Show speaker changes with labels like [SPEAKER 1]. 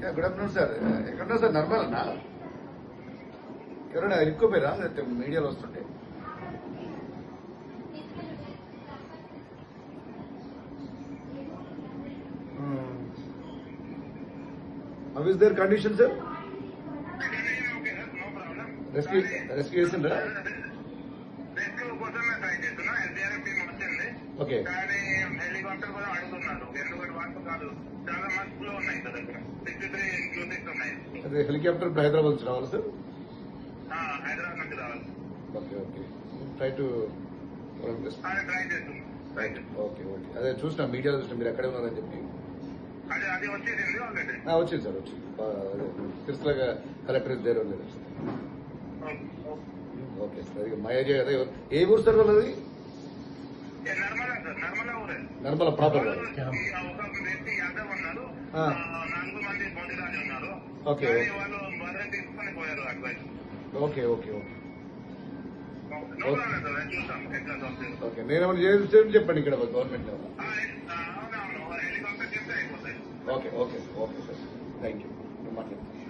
[SPEAKER 1] Good afternoon sir. ఎక్కడున్నా sir? నర్మలన్నా? ఎవరైనా ఇరుక్కోపోయారా? లేకపోతే మీడియాలో వస్తుంటే how is there condition sir? Rescue చేసిండ్రా? ఓకే.
[SPEAKER 2] హెలికాప్టర్ కూడా అడుగుతున్నారు, ఎందుకంటే వాళ్ళు కాదు చాలా మస్తులో ఉన్నాయి సార్ దగ్గర 63 క్యూసెక్స్ ఉన్నాయి.
[SPEAKER 1] అదే హెలికాప్టర్ హైదరాబాద్ నుంచి రావాలి సార్?
[SPEAKER 2] హైదరాబాద్ నుంచి రావాలి.
[SPEAKER 1] Okay okay. Try to
[SPEAKER 2] try చేస్తున్నాం.
[SPEAKER 1] Okay okay. అదే చూసినా మీడియాలో చూసినా మీరు ఎక్కడే ఉన్నారని చెప్పి.
[SPEAKER 2] అది వచ్చేసింది ఆల్రెడీ.
[SPEAKER 1] వచ్చింది సార్, వచ్చింది. తిరుసలాగా కలెక్టరేట్ దగ్గర ఉండేది. Okay sir. అది మా ఏరియా అదే. ఏ ఊరు సార్ వాళ్ళది?
[SPEAKER 2] నర్మలా సార్, నర్మలా ఊరే.
[SPEAKER 1] నర్మల ప్రాపర్.
[SPEAKER 2] ఒక వ్యక్తి యాదవ్ ఉన్నారు, 4 మంది మోదీరాజు ఉన్నారు.
[SPEAKER 1] ఓకే.
[SPEAKER 2] వాళ్ళు భద్రత తీసుకొని పోయారు అడ్వైస్.
[SPEAKER 1] ఓకే ఓకే ఓకే
[SPEAKER 2] చూసాం ఎట్లా
[SPEAKER 1] ఓకే. నేనేమైనా చేసి చెప్పండి ఇక్కడ గవర్నమెంట్.
[SPEAKER 2] అవునవును, హెలికాప్టర్ చెప్తే అయిపోతాయి.
[SPEAKER 1] Okay okay okay sir. Thank you. మాట్లాడుతున్నాను.